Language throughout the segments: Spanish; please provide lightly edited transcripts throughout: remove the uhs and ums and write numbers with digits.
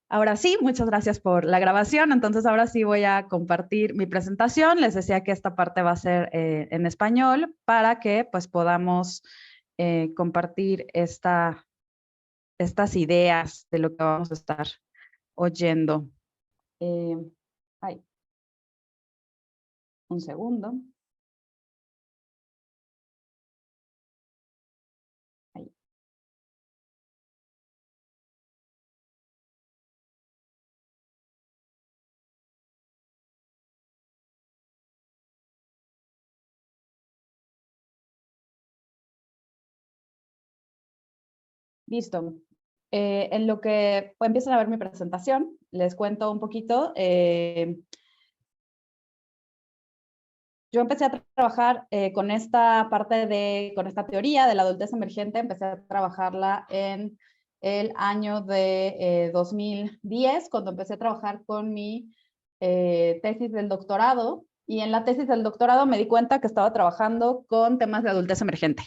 Ahora sí, muchas gracias por la grabación. Entonces, ahora sí voy a compartir mi presentación. Les decía que esta parte va a ser en español para que pues podamos compartir estas ideas de lo que vamos a estar oyendo. Eh, ay, un segundo. Ahí. Listo. En lo que pues, empiezan a ver mi presentación, les cuento un poquito. Yo empecé a trabajar con esta con esta teoría de la adultez emergente, empecé a trabajarla en el año de 2010, cuando empecé a trabajar con mi tesis del doctorado. Y en la tesis del doctorado me di cuenta que estaba trabajando con temas de adultez emergente.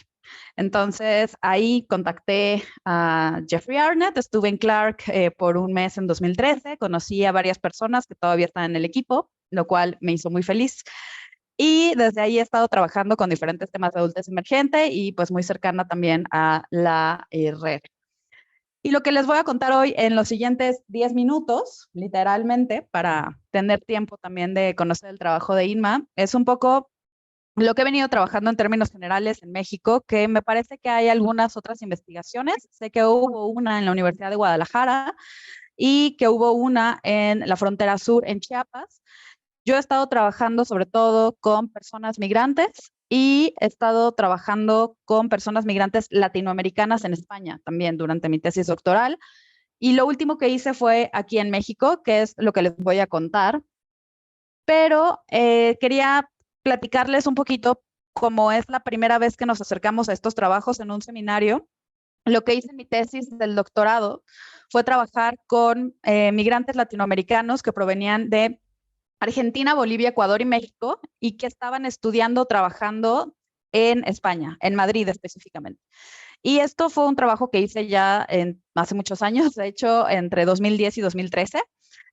Entonces ahí contacté a Jeffrey Arnett, estuve en Clark por un mes en 2013, conocí a varias personas que todavía están en el equipo, lo cual me hizo muy feliz. Y desde ahí he estado trabajando con diferentes temas de adultez emergente y pues muy cercana también a la red. Y lo que les voy a contar hoy en los siguientes 10 minutos, literalmente, para tener tiempo también de conocer el trabajo de Inma, es un poco lo que he venido trabajando en términos generales en México, que me parece que hay algunas otras investigaciones. Sé que hubo una en la Universidad de Guadalajara y que hubo una en la frontera sur en Chiapas. Yo he estado trabajando sobre todo con personas migrantes y he estado trabajando con personas migrantes latinoamericanas en España también durante mi tesis doctoral. Y lo último que hice fue aquí en México, que es lo que les voy a contar. Pero quería platicarles un poquito, como es la primera vez que nos acercamos a estos trabajos en un seminario. Lo que hice en mi tesis del doctorado fue trabajar con migrantes latinoamericanos que provenían de Argentina, Bolivia, Ecuador y México, y que estaban estudiando, trabajando en España, en Madrid específicamente. Y esto fue un trabajo que hice ya hace muchos años, de hecho, entre 2010 y 2013.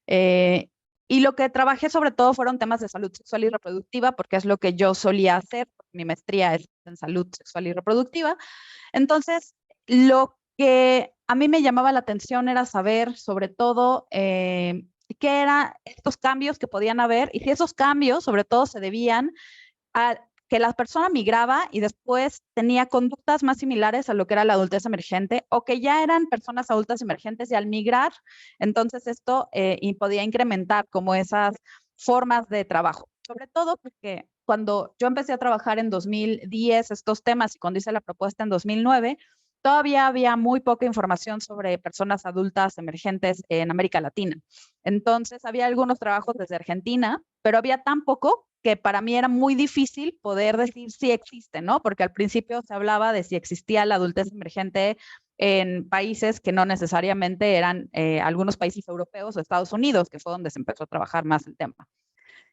Eh, y lo que trabajé sobre todo fueron temas de salud sexual y reproductiva, porque es lo que yo solía hacer. Mi maestría es en salud sexual y reproductiva. Entonces, lo que a mí me llamaba la atención era saber sobre todo qué eran estos cambios que podían haber y si esos cambios sobre todo se debían a que la persona migraba y después tenía conductas más similares a lo que era la adultez emergente o que ya eran personas adultas emergentes y al migrar, entonces esto podía incrementar como esas formas de trabajo. Sobre todo porque cuando yo empecé a trabajar en 2010 estos temas y cuando hice la propuesta en 2009, todavía había muy poca información sobre personas adultas emergentes en América Latina. Entonces, había algunos trabajos desde Argentina, pero había tan poco que para mí era muy difícil poder decir si existe, ¿no? Porque al principio se hablaba de si existía la adultez emergente en países que no necesariamente eran algunos países europeos o Estados Unidos, que fue donde se empezó a trabajar más el tema.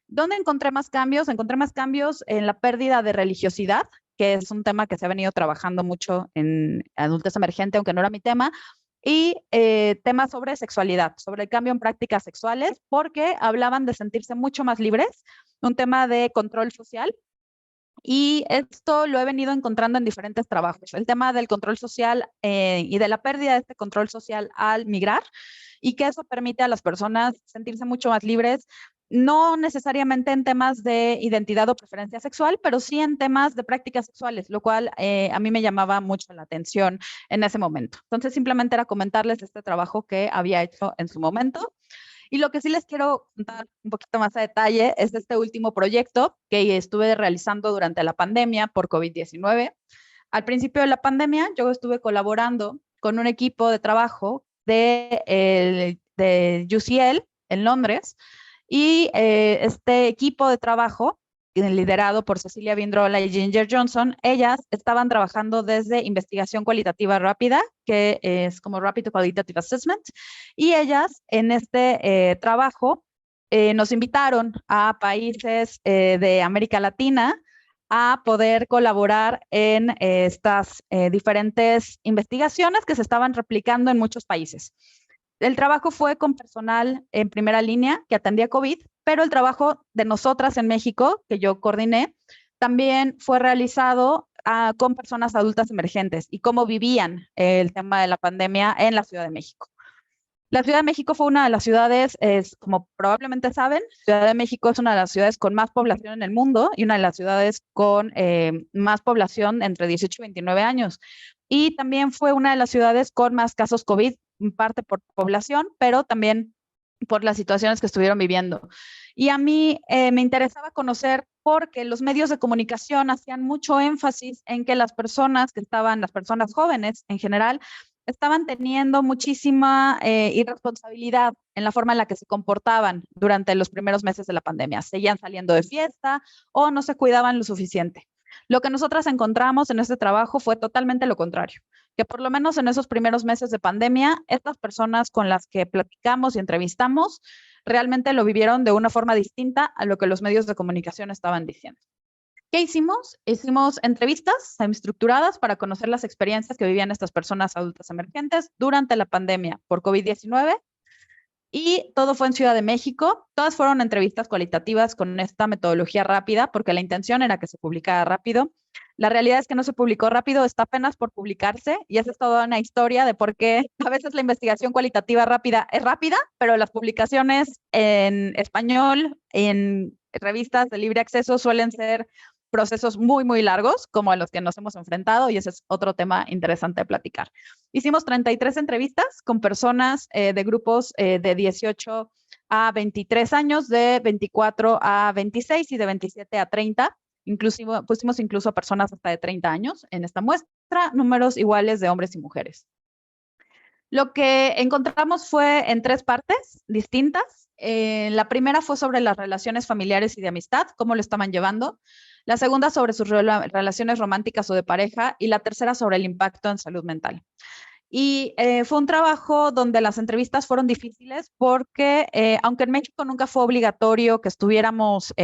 ¿Dónde encontré más cambios? Encontré más cambios en la pérdida de religiosidad, que es un tema que se ha venido trabajando mucho en adultez emergente, aunque no era mi tema, y temas sobre sexualidad, sobre el cambio en prácticas sexuales, porque hablaban de sentirse mucho más libres, un tema de control social. Y esto lo he venido encontrando en diferentes trabajos. El tema del control social y de la pérdida de este control social al migrar y que eso permite a las personas sentirse mucho más libres, no necesariamente en temas de identidad o preferencia sexual, pero sí en temas de prácticas sexuales, lo cual a mí me llamaba mucho la atención en ese momento. Entonces simplemente era comentarles este trabajo que había hecho en su momento. Y lo que sí les quiero contar un poquito más a detalle es este último proyecto que estuve realizando durante la pandemia por COVID-19. Al principio de la pandemia, yo estuve colaborando con un equipo de trabajo de UCL en Londres y este equipo de trabajo liderado por Cecilia Vindrola y Ginger Johnson, ellas estaban trabajando desde investigación cualitativa rápida, que es como Rapid Qualitative Assessment, y ellas en este trabajo nos invitaron a países de América Latina a poder colaborar en estas diferentes investigaciones que se estaban replicando en muchos países. El trabajo fue con personal en primera línea que atendía COVID, pero el trabajo de nosotras en México, que yo coordiné, también fue realizado con personas adultas emergentes y cómo vivían el tema de la pandemia en la Ciudad de México. La Ciudad de México fue una de las ciudades, como probablemente saben, Ciudad de México es una de las ciudades con más población en el mundo y una de las ciudades con más población entre 18 y 29 años. Y también fue una de las ciudades con más casos COVID, en parte por población, pero también por las situaciones que estuvieron viviendo. Y a mí me interesaba conocer porque los medios de comunicación hacían mucho énfasis en que las personas que estaban, las personas jóvenes en general, estaban teniendo muchísima irresponsabilidad en la forma en la que se comportaban durante los primeros meses de la pandemia. Seguían saliendo de fiesta o no se cuidaban lo suficiente. Lo que nosotras encontramos en este trabajo fue totalmente lo contrario, que por lo menos en esos primeros meses de pandemia, estas personas con las que platicamos y entrevistamos realmente lo vivieron de una forma distinta a lo que los medios de comunicación estaban diciendo. ¿Qué hicimos? Hicimos entrevistas semi-estructuradas para conocer las experiencias que vivían estas personas adultas emergentes durante la pandemia por COVID-19 y todo fue en Ciudad de México. Todas fueron entrevistas cualitativas con esta metodología rápida porque la intención era que se publicara rápido. La realidad es que no se publicó rápido, está apenas por publicarse y esa es toda una historia de por qué a veces la investigación cualitativa rápida es rápida, pero las publicaciones en español, en revistas de libre acceso suelen ser procesos muy, muy largos, como a los que nos hemos enfrentado, y ese es otro tema interesante de platicar. Hicimos 33 entrevistas con personas de grupos de 18 a 23 años, de 24 a 26 y de 27 a 30. Inclusive, pusimos incluso a personas hasta de 30 años en esta muestra, números iguales de hombres y mujeres. Lo que encontramos fue en tres partes distintas. La primera fue sobre las relaciones familiares y de amistad, cómo lo estaban llevando. La segunda sobre sus relaciones románticas o de pareja. Y la tercera sobre el impacto en salud mental. Y fue un trabajo donde las entrevistas fueron difíciles porque, aunque en México nunca fue obligatorio que estuviéramos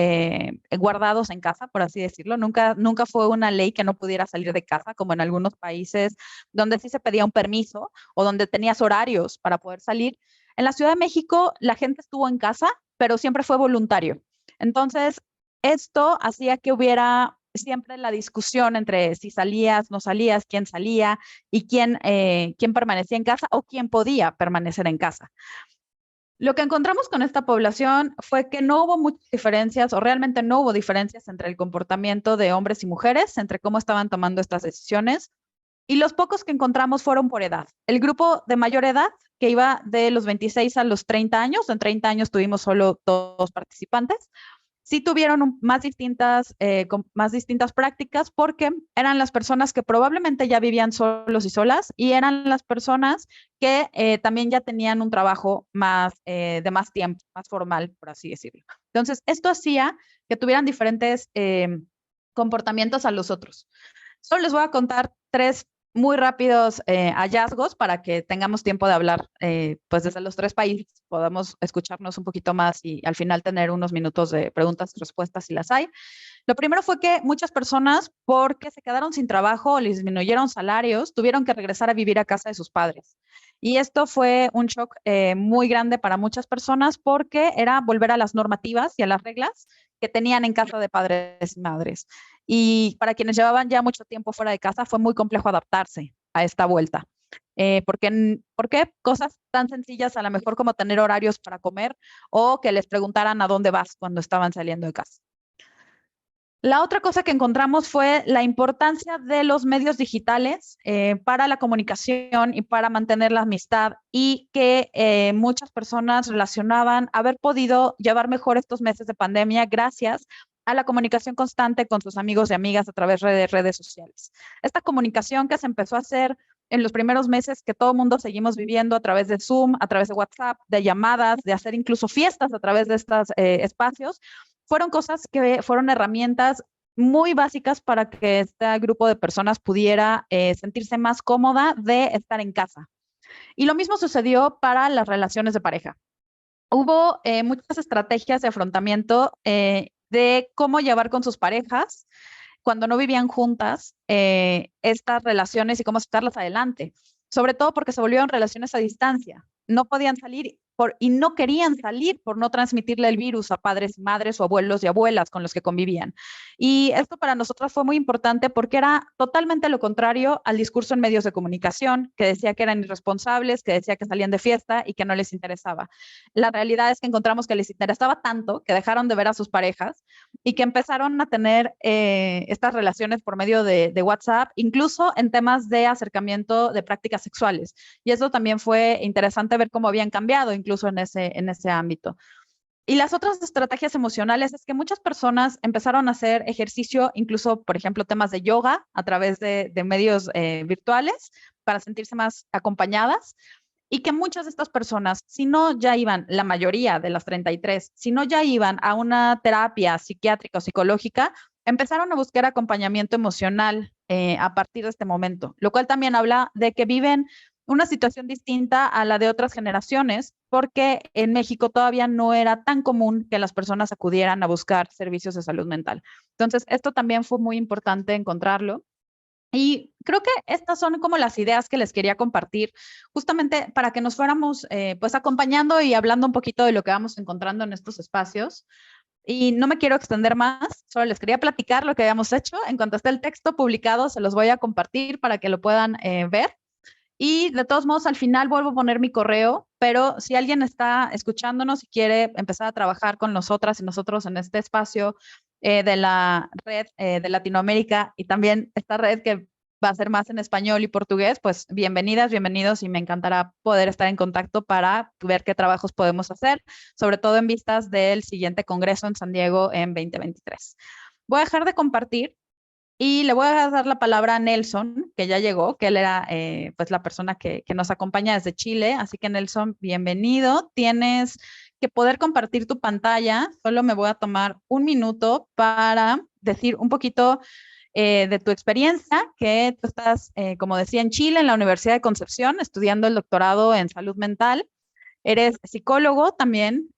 guardados en casa, por así decirlo, nunca fue una ley que no pudiera salir de casa, como en algunos países donde sí se pedía un permiso o donde tenías horarios para poder salir. En la Ciudad de México la gente estuvo en casa, pero siempre fue voluntario. Entonces, esto hacía que hubiera siempre la discusión entre si salías, no salías, quién salía y quién permanecía en casa o quién podía permanecer en casa. Lo que encontramos con esta población fue que no hubo muchas diferencias o realmente no hubo diferencias entre el comportamiento de hombres y mujeres, entre cómo estaban tomando estas decisiones. Y los pocos que encontramos fueron por edad. El grupo de mayor edad, que iba de los 26 a los 30 años, en 30 años tuvimos solo 2 participantes, sí tuvieron más distintas prácticas porque eran las personas que probablemente ya vivían solos y solas y eran las personas que también ya tenían un trabajo de más tiempo, más formal, por así decirlo. Entonces, esto hacía que tuvieran diferentes comportamientos a los otros. Solo les voy a contar 3 muy rápidos hallazgos para que tengamos tiempo de hablar, pues desde los 3 países podamos escucharnos un poquito más y al final tener unos minutos de preguntas y respuestas si las hay. Lo primero fue que muchas personas, porque se quedaron sin trabajo o les disminuyeron salarios, tuvieron que regresar a vivir a casa de sus padres. Y esto fue un shock muy grande para muchas personas porque era volver a las normativas y a las reglas que tenían en casa de padres y madres. Y para quienes llevaban ya mucho tiempo fuera de casa fue muy complejo adaptarse a esta vuelta. Porque cosas tan sencillas a lo mejor como tener horarios para comer o que les preguntaran a dónde vas cuando estaban saliendo de casa. La otra cosa que encontramos fue la importancia de los medios digitales para la comunicación y para mantener la amistad y que muchas personas relacionaban haber podido llevar mejor estos meses de pandemia gracias a la comunicación constante con sus amigos y amigas a través de redes sociales. Esta comunicación que se empezó a hacer en los primeros meses que todo el mundo seguimos viviendo a través de Zoom, a través de WhatsApp, de llamadas, de hacer incluso fiestas a través de estos espacios, fueron cosas que fueron herramientas muy básicas para que este grupo de personas pudiera sentirse más cómoda de estar en casa. Y lo mismo sucedió para las relaciones de pareja. Hubo muchas estrategias de afrontamiento de cómo llevar con sus parejas cuando no vivían juntas estas relaciones y cómo sacarlas adelante. Sobre todo porque se volvieron relaciones a distancia. no podían salir y no querían salir por no transmitirle el virus a padres, madres o abuelos y abuelas con los que convivían. Y esto para nosotros fue muy importante porque era totalmente lo contrario al discurso en medios de comunicación, que decía que eran irresponsables, que decía que salían de fiesta y que no les interesaba. La realidad es que encontramos que les interesaba tanto que dejaron de ver a sus parejas y que empezaron a tener estas relaciones por medio de WhatsApp, incluso en temas de acercamiento de prácticas sexuales. Y eso también fue interesante ver cómo habían cambiado incluso en ese ámbito. Y las otras estrategias emocionales es que muchas personas empezaron a hacer ejercicio, incluso, por ejemplo, temas de yoga a través de medios virtuales para sentirse más acompañadas. Y que muchas de estas personas, si no ya iban, la mayoría de las 33, si no ya iban a una terapia psiquiátrica o psicológica, empezaron a buscar acompañamiento emocional a partir de este momento, lo cual también habla de que viven una situación distinta a la de otras generaciones, porque en México todavía no era tan común que las personas acudieran a buscar servicios de salud mental. Entonces, esto también fue muy importante encontrarlo. Y creo que estas son como las ideas que les quería compartir, justamente para que nos fuéramos pues acompañando y hablando un poquito de lo que vamos encontrando en estos espacios. Y no me quiero extender más, solo les quería platicar lo que habíamos hecho. En cuanto esté el texto publicado, se los voy a compartir para que lo puedan ver. Y de todos modos, al final vuelvo a poner mi correo, pero si alguien está escuchándonos y quiere empezar a trabajar con nosotras y nosotros en este espacio de la red de Latinoamérica y también esta red que va a ser más en español y portugués, pues bienvenidas, bienvenidos y me encantará poder estar en contacto para ver qué trabajos podemos hacer, sobre todo en vistas del siguiente congreso en San Diego en 2023. Voy a dejar de compartir y le voy a dar la palabra a Nelson, que ya llegó, que él era pues la persona que nos acompaña desde Chile. Así que Nelson, bienvenido. Tienes que poder compartir tu pantalla. Solo me voy a tomar un minuto para decir un poquito de tu experiencia, que tú estás, como decía, en Chile, en la Universidad de Concepción, estudiando el doctorado en salud mental. Eres psicólogo también.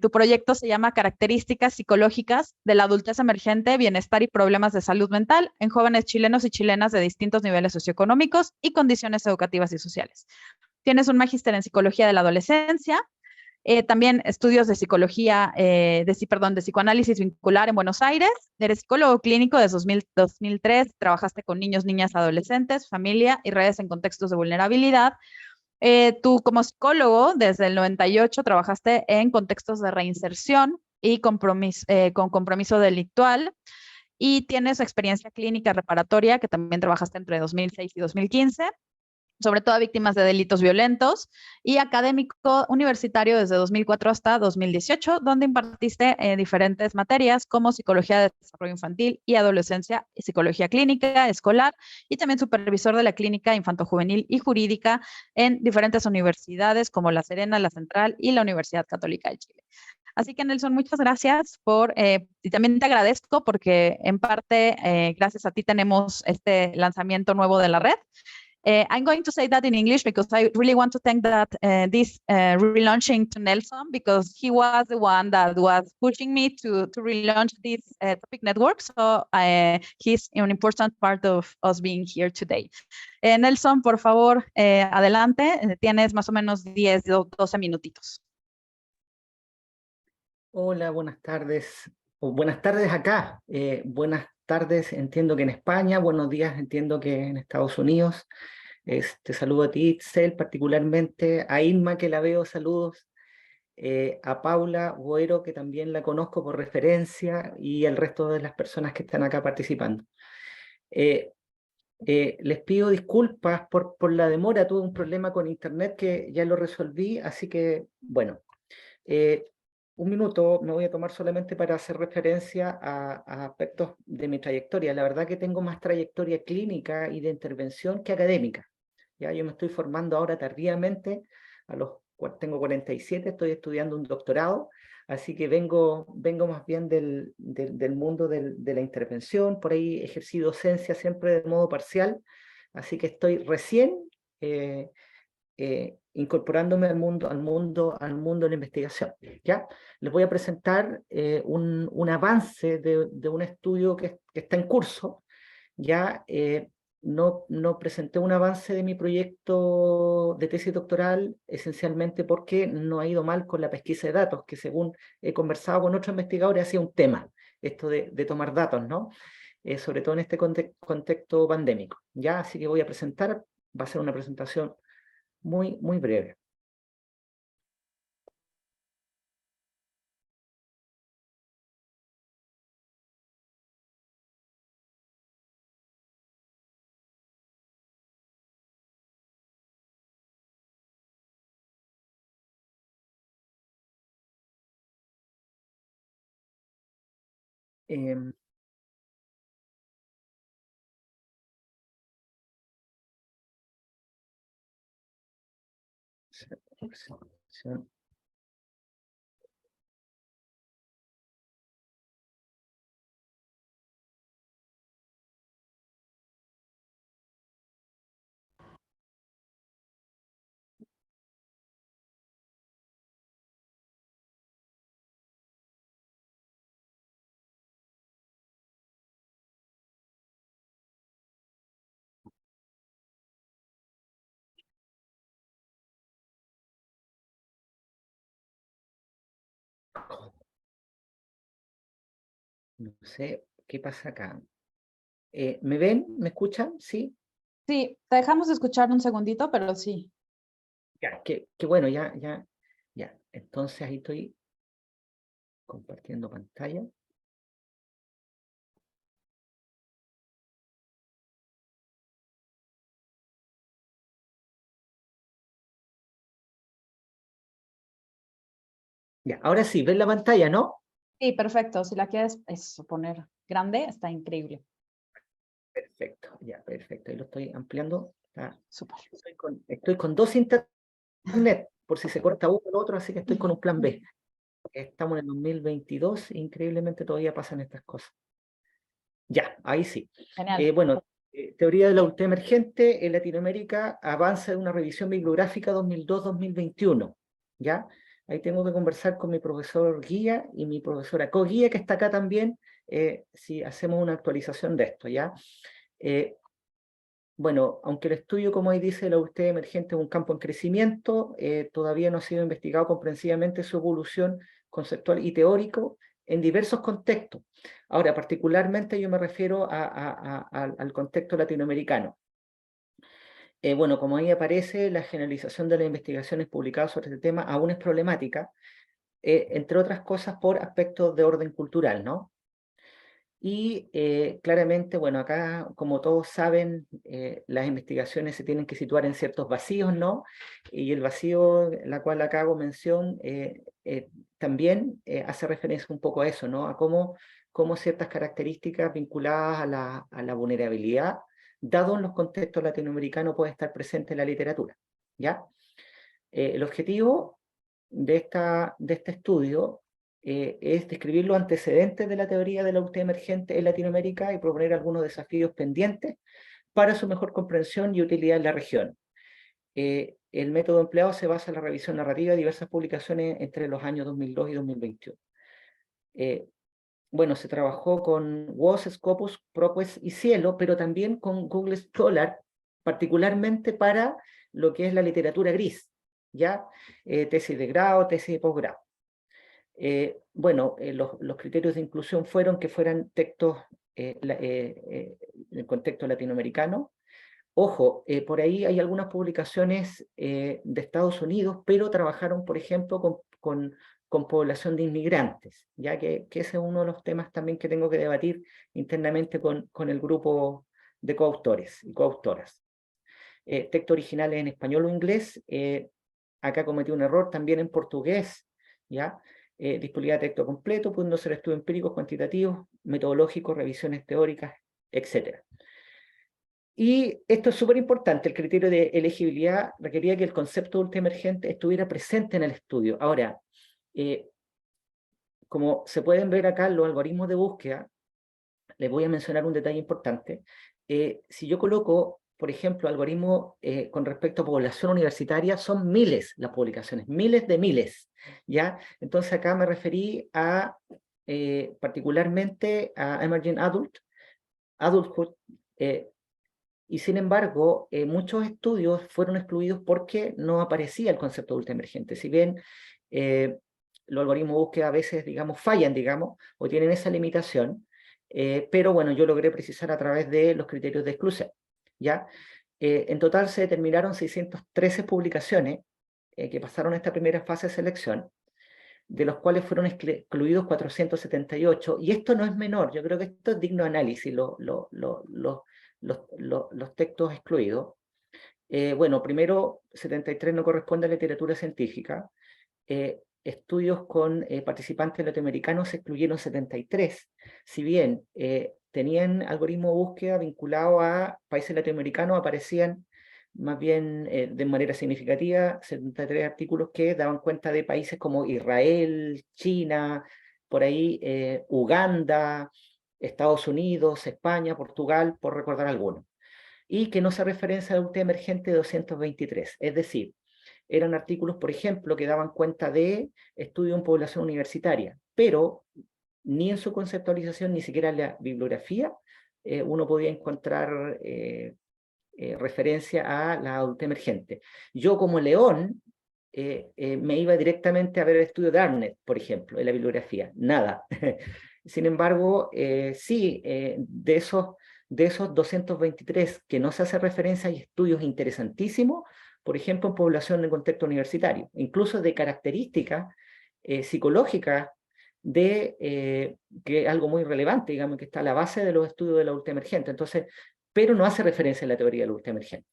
Tu proyecto se llama Características psicológicas de la adultez emergente, bienestar y problemas de salud mental en jóvenes chilenos y chilenas de distintos niveles socioeconómicos y condiciones educativas y sociales. Tienes un magíster en psicología de la adolescencia, también estudios de psicología, de psicoanálisis vincular en Buenos Aires. Eres psicólogo clínico desde 2003, trabajaste con niños, niñas, adolescentes, familia y redes en contextos de vulnerabilidad. Tú como psicólogo, desde el 98 trabajaste en contextos de reinserción y con compromiso delictual y tienes experiencia clínica reparatoria, que también trabajaste entre 2006 y 2015, sobre todo a víctimas de delitos violentos, y académico universitario desde 2004 hasta 2018, donde impartiste diferentes materias como psicología de desarrollo infantil y adolescencia, psicología clínica, escolar, y también supervisor de la clínica infantojuvenil y jurídica en diferentes universidades como La Serena, La Central y la Universidad Católica de Chile. Así que Nelson, muchas gracias y también te agradezco porque en parte gracias a ti tenemos este lanzamiento nuevo de la red. I'm going to say that in English because I really want to thank this relaunching to Nelson, because he was the one that was pushing me to relaunch this topic network. So he's an important part of us being here today. Nelson, por favor, adelante. Tienes más o menos 10, 12 minutitos. Hola, buenas tardes. O buenas tardes acá. Buenas tardes, entiendo que en España. Buenos días, entiendo que en Estados Unidos. Te saludo a ti, Itzel, particularmente, a Inma, que la veo, saludos, a Paula Boero, que también la conozco por referencia, y al resto de las personas que están acá participando. Les pido disculpas por la demora, tuve un problema con internet que ya lo resolví, así que, bueno, un minuto me voy a tomar solamente para hacer referencia a aspectos de mi trayectoria. La verdad que tengo más trayectoria clínica y de intervención que académica. Ya yo me estoy formando ahora tardíamente, tengo 47, estoy estudiando un doctorado, así que vengo más bien del mundo de la intervención. Por ahí ejercí docencia siempre de modo parcial, así que estoy recién incorporándome al mundo de la investigación. ¿Ya? Les voy a presentar un avance de un estudio que está en curso, ya no presenté un avance de mi proyecto de tesis doctoral, esencialmente porque no ha ido mal con la pesquisa de datos, que según he conversado con otros investigadores, ha sido un tema, esto de tomar datos, ¿no? Sobre todo en este contexto pandémico, ¿ya? Así que voy a presentar, va a ser una presentación muy, muy breve. Em, presentación. No sé qué pasa acá. ¿Me ven? ¿Me escuchan? ¿Sí? Sí, te dejamos de escuchar un segundito, pero sí. Ya, qué bueno, ya. Entonces ahí estoy compartiendo pantalla. Ya, ahora sí, ¿ven la pantalla, no? Sí, perfecto. Si la quieres poner grande, está increíble. Perfecto, ya, perfecto. Ahí lo estoy ampliando. Súper. Estoy con dos internet, por si se corta uno o el otro, así que estoy con un plan B. Estamos en el 2022, increíblemente todavía pasan estas cosas. Ya, ahí sí. Genial. Bueno, teoría de la adultez emergente en Latinoamérica, avance de una revisión bibliográfica 2002-2021. ¿Ya? Ahí tengo que conversar con mi profesor guía y mi profesora co-guía, que está acá también, si hacemos una actualización de esto, ¿ya? Bueno, aunque el estudio, como ahí dice, la adultez emergente es un campo en crecimiento, todavía no ha sido investigado comprensivamente su evolución conceptual y teórico en diversos contextos. Ahora, particularmente yo me refiero al contexto latinoamericano. Bueno, como ahí aparece, la generalización de las investigaciones publicadas sobre este tema aún es problemática, entre otras cosas por aspectos de orden cultural, ¿no? Y claramente, bueno, acá, como todos saben, las investigaciones se tienen que situar en ciertos vacíos, ¿no? Y el vacío, la cual acá hago mención, también hace referencia un poco a eso, ¿no? A cómo ciertas características vinculadas a la vulnerabilidad, dado en los contextos latinoamericanos, puede estar presente en la literatura, ¿ya? El objetivo de este estudio es describir los antecedentes de la teoría de la adultez emergente en Latinoamérica y proponer algunos desafíos pendientes para su mejor comprensión y utilidad en la región. El método empleado se basa en la revisión narrativa de diversas publicaciones entre los años 2002 y 2021. Bueno, se trabajó con WOS, Scopus, ProQuest y Cielo, pero también con Google Scholar, particularmente para lo que es la literatura gris, ¿ya? Tesis de grado, tesis de posgrado. Bueno, los criterios de inclusión fueron que fueran textos en el contexto latinoamericano. Ojo, por ahí hay algunas publicaciones de Estados Unidos, pero trabajaron, por ejemplo, con población de inmigrantes, ya que ese es uno de los temas también que tengo que debatir internamente con el grupo de coautores y coautoras. Texto originales en español o inglés, acá cometí un error también en portugués, ¿ya? Disponibilidad de texto completo, pudiendo ser estudios empíricos, cuantitativos, metodológicos, revisiones teóricas, etc. Y esto es súper importante, el criterio de elegibilidad requería que el concepto de adultez emergente estuviera presente en el estudio. Ahora, como se pueden ver acá en los algoritmos de búsqueda, les voy a mencionar un detalle importante. Si yo coloco, por ejemplo, algoritmo con respecto a población universitaria, son miles las publicaciones, miles de miles, ¿ya? Entonces acá me referí a, particularmente a Emerging Adulthood, y sin embargo, muchos estudios fueron excluidos porque no aparecía el concepto de adulto emergente. Si bien los algoritmos de búsqueda a veces, digamos, fallan, digamos, o tienen esa limitación, pero bueno, yo logré precisar a través de los criterios de exclusión, ¿ya? En total se determinaron 613 publicaciones que pasaron esta primera fase de selección, de los cuales fueron excluidos 478, y esto no es menor, yo creo que esto es digno de análisis, los textos excluidos. Bueno, primero, 73 no corresponde a literatura científica. Estudios con participantes latinoamericanos se excluyeron 73, si bien tenían algoritmo de búsqueda vinculado a países latinoamericanos, aparecían más bien de manera significativa 73 artículos que daban cuenta de países como Israel, China, por ahí Uganda, Estados Unidos, España, Portugal, por recordar algunos, y que no se referencia al adultez emergente de 223, es decir, eran artículos, por ejemplo, que daban cuenta de estudio en población universitaria, pero ni en su conceptualización, ni siquiera en la bibliografía, uno podía encontrar referencia a la adultez emergente. Yo como León me iba directamente a ver el estudio de Arnett, por ejemplo, en la bibliografía, nada. Sin embargo, sí, de esos 223 que no se hace referencia, hay estudios interesantísimos, por ejemplo, en población en contexto universitario, incluso de características psicológicas que es algo muy relevante, digamos, que está a la base de los estudios de la adultez emergente. Entonces, pero no hace referencia a la teoría de la adultez emergente.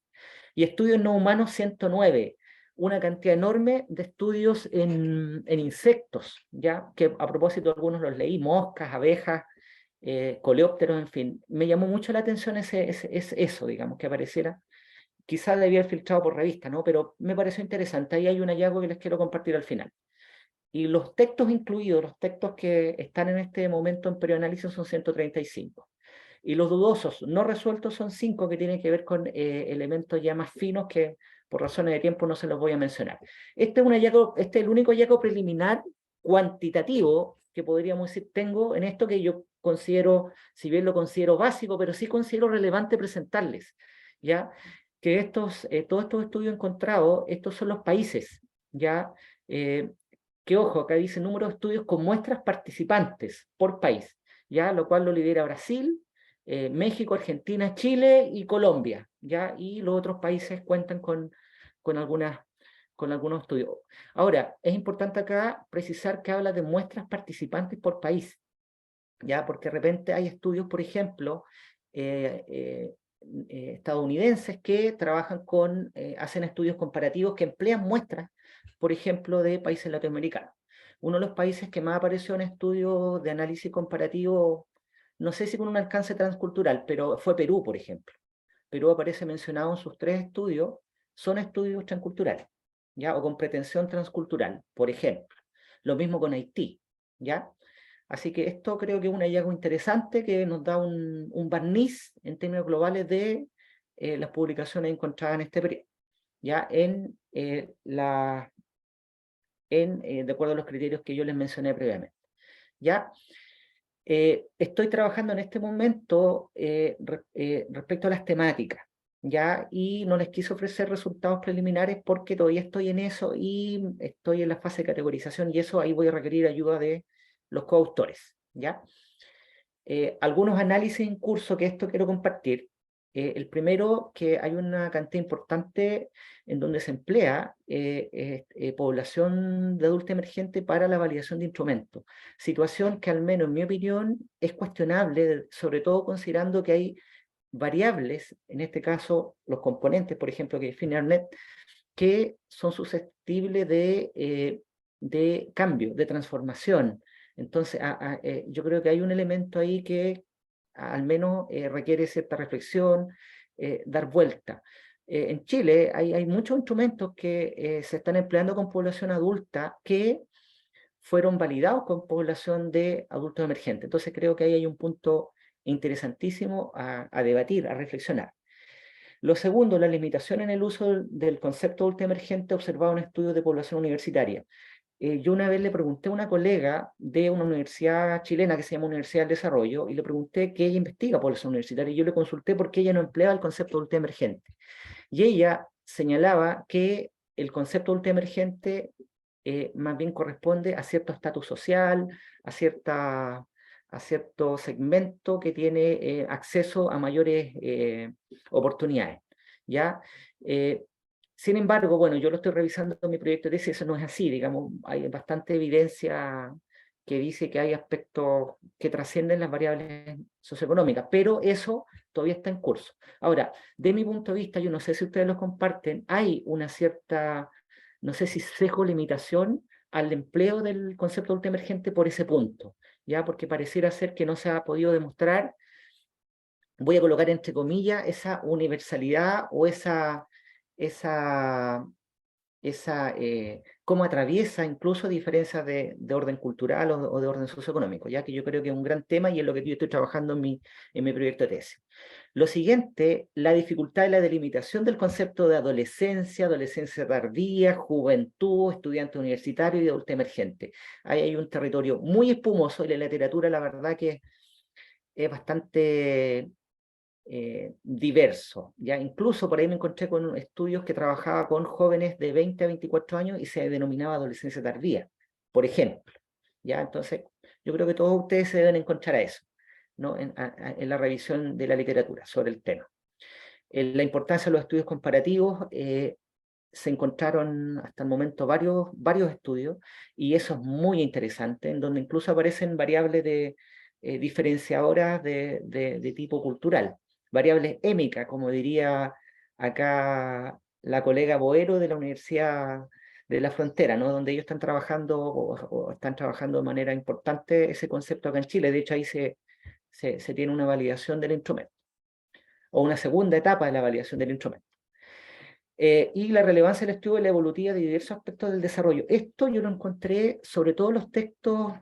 Y estudios no humanos 109, una cantidad enorme de estudios en insectos, ¿ya? Que a propósito algunos los leí, moscas, abejas, coleópteros, en fin. Me llamó mucho la atención eso, digamos, que apareciera. Quizás debía haber filtrado por revista, ¿no? Pero me pareció interesante. Ahí hay un hallazgo que les quiero compartir al final. Y los textos incluidos, los textos que están en este momento en preanálisis son 135. Y los dudosos no resueltos son 5 que tienen que ver con elementos ya más finos que por razones de tiempo no se los voy a mencionar. Este es el único hallazgo preliminar cuantitativo que podríamos decir tengo en esto, que yo considero, si bien lo considero básico, pero sí considero relevante presentarles, ¿ya? Que todos estos estudios encontrados, estos son los países, ¿ya? Que ojo, acá dice número de estudios con muestras participantes por país, ¿ya? Lo cual lo lidera Brasil, México, Argentina, Chile y Colombia, ¿ya? Y los otros países cuentan con algunos estudios. Ahora, es importante acá precisar que habla de muestras participantes por país, ¿ya? Porque de repente hay estudios, por ejemplo, estadounidenses que trabajan hacen estudios comparativos que emplean muestras, por ejemplo, de países latinoamericanos. Uno de los países que más apareció en estudios de análisis comparativo, no sé si con un alcance transcultural, pero fue Perú, por ejemplo. Perú aparece mencionado en sus 3 estudios, son estudios transculturales, ¿ya? O con pretensión transcultural, por ejemplo. Lo mismo con Haití, ¿ya? Así que esto creo que es un hallazgo interesante que nos da un barniz en términos globales de las publicaciones encontradas en este periodo, ¿ya? De acuerdo a los criterios que yo les mencioné previamente, ¿ya? Estoy trabajando en este momento respecto a las temáticas, ¿ya? Y no les quise ofrecer resultados preliminares porque todavía estoy en eso y estoy en la fase de categorización, y eso ahí voy a requerir ayuda de los coautores, ¿ya? Algunos análisis en curso que esto quiero compartir. El primero, que hay una cantidad importante en donde se emplea población de adulto emergente para la validación de instrumentos. Situación que al menos en mi opinión es cuestionable, sobre todo considerando que hay variables, en este caso los componentes, por ejemplo, que define Arnett, que son susceptibles de cambio, de transformación. Entonces, yo creo que hay un elemento ahí que al menos requiere cierta reflexión, dar vuelta. En Chile hay muchos instrumentos que se están empleando con población adulta que fueron validados con población de adultos emergentes. Entonces creo que ahí hay un punto interesantísimo a debatir, a reflexionar. Lo segundo, la limitación en el uso del concepto adulto emergente observado en estudios de población universitaria. yo una vez le pregunté a una colega de una universidad chilena que se llama Universidad del Desarrollo, y le pregunté qué ella investiga por esa universitaria, y yo le consulté por qué ella no empleaba el concepto de adultez emergente. Y ella señalaba que el concepto de adultez emergente más bien corresponde a cierto estatus social, a cierto segmento que tiene acceso a mayores oportunidades, ¿ya? Sin embargo, bueno, yo lo estoy revisando en mi proyecto de tesis, eso no es así, digamos, hay bastante evidencia que dice que hay aspectos que trascienden las variables socioeconómicas, pero eso todavía está en curso. Ahora, de mi punto de vista, yo no sé si ustedes lo comparten, hay una cierta, no sé si sesgo limitación al empleo del concepto de adulto emergente por ese punto, ¿ya? Porque pareciera ser que no se ha podido demostrar, voy a colocar entre comillas, esa universalidad o esa cómo atraviesa incluso diferencias de orden cultural o de orden socioeconómico, ya que yo creo que es un gran tema y es lo que yo estoy trabajando en mi proyecto de tesis. Lo siguiente, la dificultad de la delimitación del concepto de adolescencia, adolescencia tardía, juventud, estudiante universitario y adulto emergente. Ahí hay un territorio muy espumoso y la literatura, la verdad que es bastante diverso, ¿ya? Incluso por ahí me encontré con estudios que trabajaba con jóvenes de 20 a 24 años y se denominaba adolescencia tardía, por ejemplo, ¿ya? Entonces, yo creo que todos ustedes se deben encontrar a eso, ¿no? En la revisión de la literatura sobre el tema. La importancia de los estudios comparativos, se encontraron hasta el momento varios estudios, y eso es muy interesante, en donde incluso aparecen variables diferenciadoras de tipo cultural, variables émicas, como diría acá la colega Boero de la Universidad de la Frontera, ¿no? Donde ellos están trabajando o están trabajando de manera importante ese concepto acá en Chile. De hecho, ahí se tiene una validación del instrumento, o una segunda etapa de la validación del instrumento. Y la relevancia del estudio de la evolutiva de diversos aspectos del desarrollo. Esto yo lo encontré sobre todo en los textos,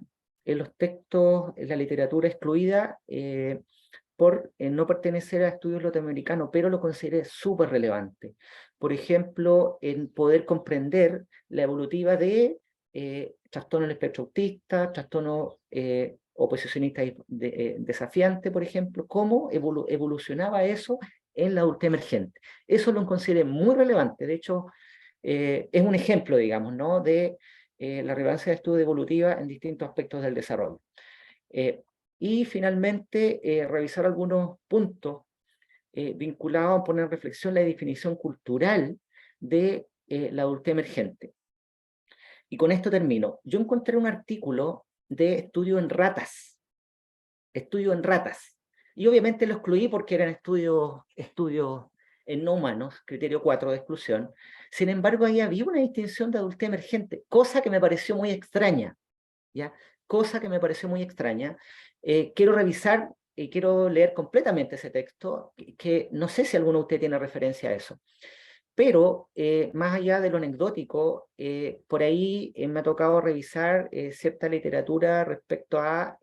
en la literatura excluida por no pertenecer a estudios latinoamericanos, pero lo consideré súper relevante. Por ejemplo, en poder comprender la evolutiva de trastorno del espectro autista, trastorno oposicionista desafiante, por ejemplo, cómo evolucionaba eso en la adultez emergente. Eso lo consideré muy relevante. De hecho, es un ejemplo, digamos, ¿no? de la relevancia de estudio evolutiva en distintos aspectos del desarrollo. Y finalmente, revisar algunos puntos vinculados a poner en reflexión la definición cultural de la adultez emergente. Y con esto termino. Yo encontré un artículo de estudio en ratas, y obviamente lo excluí porque eran estudios en no humanos, criterio 4 de exclusión. Sin embargo, ahí había una distinción de adultez emergente, cosa que me pareció muy extraña, ¿ya? Cosa que me pareció muy extraña. Quiero revisar y quiero leer completamente ese texto, que no sé si alguno de ustedes tiene referencia a eso. Pero más allá de lo anecdótico, por ahí me ha tocado revisar cierta literatura respecto a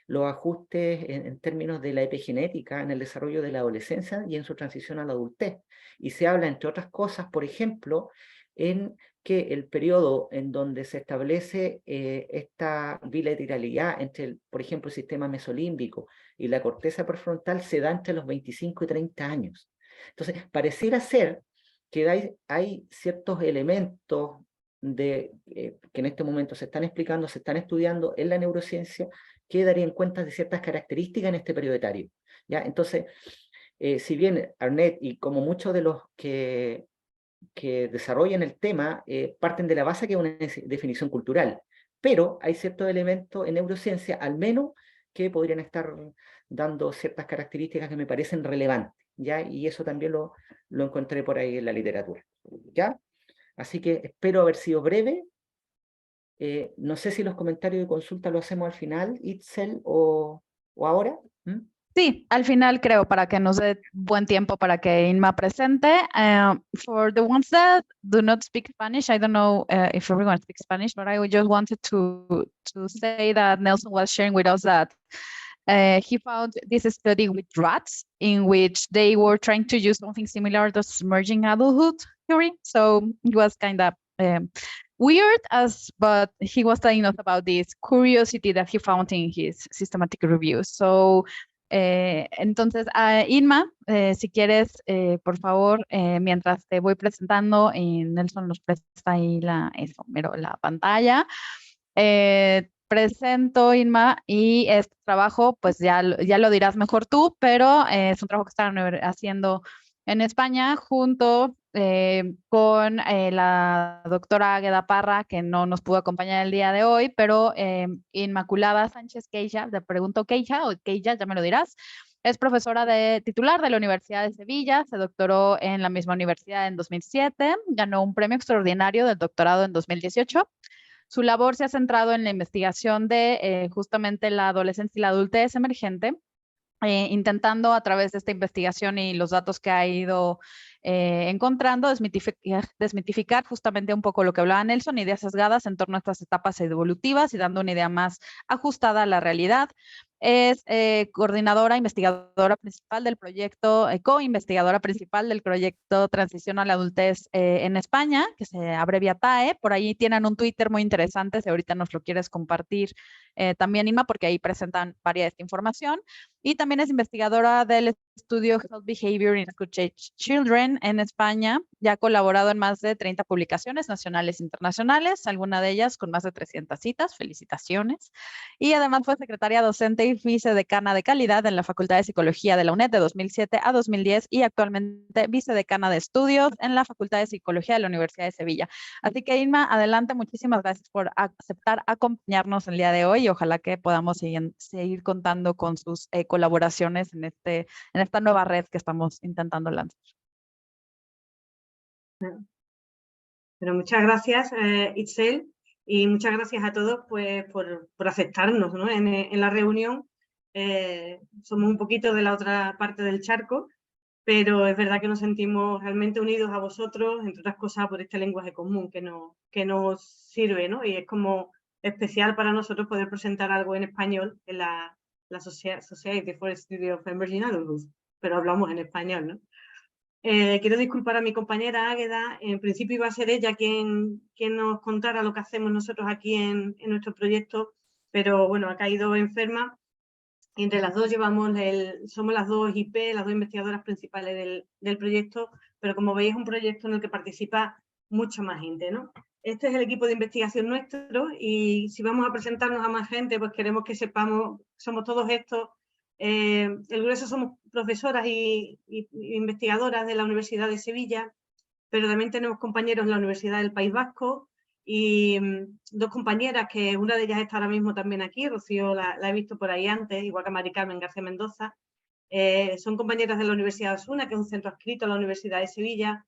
los ajustes en términos de la epigenética en el desarrollo de la adolescencia y en su transición a la adultez. Y se habla, entre otras cosas, por ejemplo, en que el periodo en donde se establece esta bilateralidad entre, por ejemplo, el sistema mesolímbico y la corteza prefrontal se da entre los 25 y 30 años. Entonces, pareciera ser que hay ciertos elementos que en este momento se están explicando, se están estudiando en la neurociencia, que darían cuenta de ciertas características en este periodo etario, ¿ya? Entonces, si bien Arnett y como muchos de los que desarrollan el tema parten de la base que es una definición cultural, pero hay ciertos elementos en neurociencia, al menos, que podrían estar dando ciertas características que me parecen relevantes, ¿ya? Y eso también lo encontré por ahí en la literatura, ¿ya? Así que espero haber sido breve. No sé si los comentarios y consulta lo hacemos al final, Itzel, o ahora. ¿Mm? Sí, al final creo, para que nos dé buen tiempo para que Inma presente. For the ones that do not speak Spanish, I don't know if everyone speaks Spanish, but I just wanted to say that Nelson was sharing with us that he found this study with rats in which they were trying to use something similar to emerging adulthood theory. So it was kind of weird but he was telling us about this curiosity that he found in his systematic reviews. So, entonces, Inma, si quieres, por favor, mientras te voy presentando, Nelson nos presta ahí la pantalla. Presento, Inma, y este trabajo, pues ya lo dirás mejor tú, pero es un trabajo que están haciendo en España junto con la doctora Águeda Parra, que no nos pudo acompañar el día de hoy, pero Inmaculada Sánchez Queixa, te pregunto Queixa o Queixa, ya me lo dirás, es profesora titular de la Universidad de Sevilla, se doctoró en la misma universidad en 2007, ganó un premio extraordinario del doctorado en 2018. Su labor se ha centrado en la investigación de justamente la adolescencia y la adultez emergente, intentando a través de esta investigación y los datos que ha ido encontrando, desmitificar justamente un poco lo que hablaba Nelson, ideas sesgadas en torno a estas etapas evolutivas y dando una idea más ajustada a la realidad. Es coordinadora, investigadora principal del proyecto, co-investigadora principal del proyecto Transición a la Adultez en España, que se abrevia TAE. Por ahí tienen un Twitter muy interesante, si ahorita nos lo quieres compartir también, Inma, porque ahí presentan varias de esta información. Y también es investigadora del estudio Health Behavior in School Children en España. Ya ha colaborado en más de 30 publicaciones nacionales e internacionales, alguna de ellas con más de 300 citas. Felicitaciones. Y además fue secretaria docente y vicedecana de calidad en la Facultad de Psicología de la UNED de 2007 a 2010 y actualmente vicedecana de estudios en la Facultad de Psicología de la Universidad de Sevilla. Así que, Inma, adelante. Muchísimas gracias por aceptar acompañarnos el día de hoy y ojalá que podamos seguir contando con sus colaboraciones en esta nueva red que estamos intentando lanzar. Pero muchas gracias, Itzel, y muchas gracias a todos pues, por aceptarnos, ¿no? en la reunión. Somos un poquito de la otra parte del charco, pero es verdad que nos sentimos realmente unidos a vosotros, entre otras cosas por este lenguaje común que nos sirve, ¿no? Y es como especial para nosotros poder presentar algo en español en la Society for the Study of Emerging Adulthood, pero hablamos en español, ¿no? Quiero disculpar a mi compañera Águeda, en principio iba a ser ella quien nos contara lo que hacemos nosotros aquí en nuestro proyecto, pero bueno, ha caído enferma. Y entre las dos somos las dos IP, las dos investigadoras principales del proyecto, pero como veis es un proyecto en el que participa mucha más gente, ¿no? Este es el equipo de investigación nuestro y si vamos a presentarnos a más gente, pues queremos que sepamos, somos todos estos. El grueso somos profesoras y investigadoras de la Universidad de Sevilla, pero también tenemos compañeros en la Universidad del País Vasco y dos compañeras, que una de ellas está ahora mismo también aquí, Rocío la he visto por ahí antes, igual que Mari Carmen García Mendoza. Son compañeras de la Universidad de Osuna, que es un centro adscrito a la Universidad de Sevilla,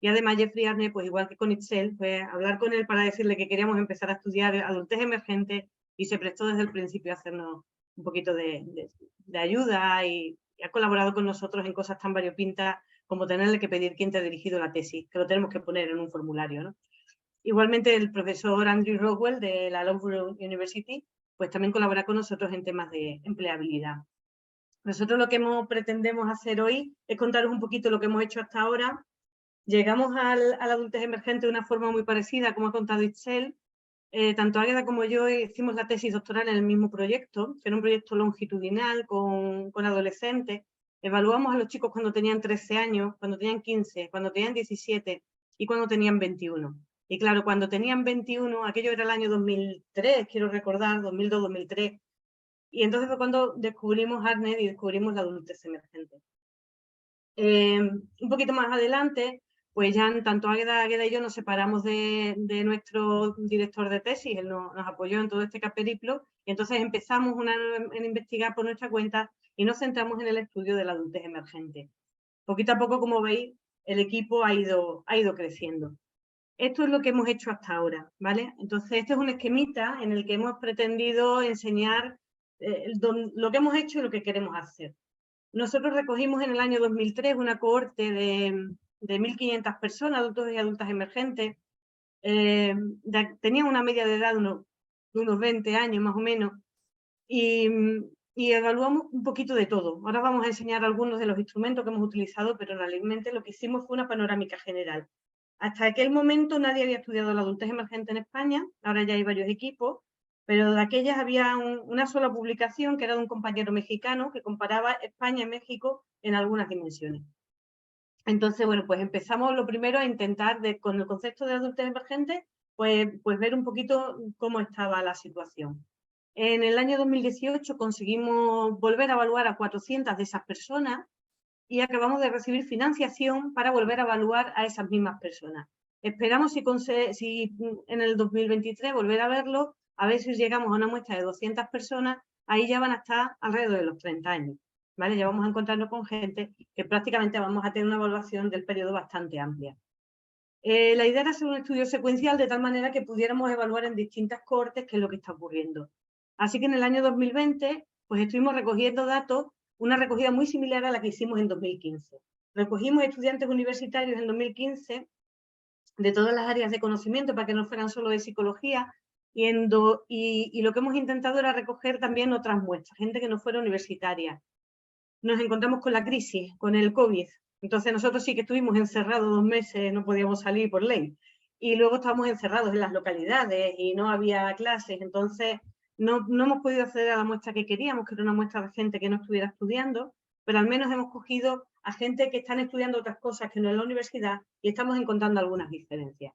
y además Jeffrey Arne, pues igual que con Itzel, pues hablar con él para decirle que queríamos empezar a estudiar adultez emergente y se prestó desde el principio a hacernos un poquito de ayuda y ha colaborado con nosotros en cosas tan variopintas como tenerle que pedir quién te ha dirigido la tesis, que lo tenemos que poner en un formulario, ¿no? Igualmente el profesor Andrew Rockwell de la Loughborough University, pues también colabora con nosotros en temas de empleabilidad. Nosotros lo que pretendemos hacer hoy es contaros un poquito lo que hemos hecho hasta ahora. Llegamos al adultez emergente de una forma muy parecida, como ha contado Itzel. Tanto Águeda como yo hicimos la tesis doctoral en el mismo proyecto, que era un proyecto longitudinal con adolescentes. Evaluamos a los chicos cuando tenían 13 años, cuando tenían 15, cuando tenían 17 y cuando tenían 21. Y claro, cuando tenían 21, aquello era el año 2003, quiero recordar, 2002-2003. Y entonces fue cuando descubrimos ARNED y descubrimos la adultez emergente. Un poquito más adelante, pues ya tanto Águeda y yo nos separamos de nuestro director de tesis, él nos apoyó en todo este periplo, y entonces empezamos a investigar por nuestra cuenta y nos centramos en el estudio de la adultez emergente. Poquito a poco, como veis, el equipo ha ido creciendo. Esto es lo que hemos hecho hasta ahora, ¿vale? Entonces, este es un esquemita en el que hemos pretendido enseñar lo que hemos hecho y lo que queremos hacer. Nosotros recogimos en el año 2003 una cohorte de 1.500 personas, adultos y adultas emergentes. Tenían una media de edad de unos 20 años más o menos. Y evaluamos un poquito de todo. Ahora vamos a enseñar algunos de los instrumentos que hemos utilizado, pero realmente lo que hicimos fue una panorámica general. Hasta aquel momento nadie había estudiado la adultez emergente en España, ahora ya hay varios equipos, pero de aquellas había una sola publicación que era de un compañero mexicano que comparaba España y México en algunas dimensiones. Entonces, bueno, pues empezamos lo primero a intentar, con el concepto de adultez emergente, pues ver un poquito cómo estaba la situación. En el año 2018 conseguimos volver a evaluar a 400 de esas personas y acabamos de recibir financiación para volver a evaluar a esas mismas personas. Esperamos si en el 2023 volver a verlo, a ver si llegamos a una muestra de 200 personas, ahí ya van a estar alrededor de los 30 años. ¿Vale? Ya vamos a encontrarnos con gente que prácticamente vamos a tener una evaluación del periodo bastante amplia. La idea era hacer un estudio secuencial de tal manera que pudiéramos evaluar en distintas cohortes qué es lo que está ocurriendo. Así que en el año 2020 pues estuvimos recogiendo datos, una recogida muy similar a la que hicimos en 2015. Recogimos estudiantes universitarios en 2015 de todas las áreas de conocimiento para que no fueran solo de psicología y lo que hemos intentado era recoger también otras muestras, gente que no fuera universitaria. Nos encontramos con la crisis, con el COVID. Entonces nosotros sí que estuvimos encerrados 2 meses, no podíamos salir por ley. Y luego estábamos encerrados en las localidades y no había clases. Entonces no hemos podido acceder a la muestra que queríamos, que era una muestra de gente que no estuviera estudiando, pero al menos hemos cogido a gente que están estudiando otras cosas que no en la universidad y estamos encontrando algunas diferencias.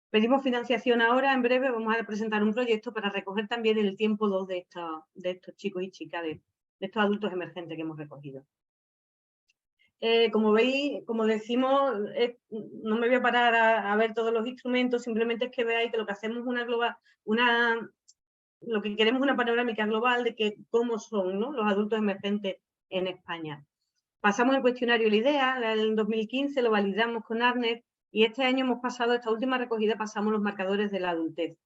Pedimos financiación ahora, en breve vamos a presentar un proyecto para recoger también el tiempo 2 de estos chicos y chicas, de estos adultos emergentes que hemos recogido. Como veis, como decimos, no me voy a parar a ver todos los instrumentos, simplemente es que veáis que lo que hacemos es lo que queremos es una panorámica global de cómo son, ¿no?, los adultos emergentes en España. Pasamos el cuestionario LIDEA, en 2015 lo validamos con ARNET y este año hemos pasado, esta última recogida, pasamos los marcadores de la adultez.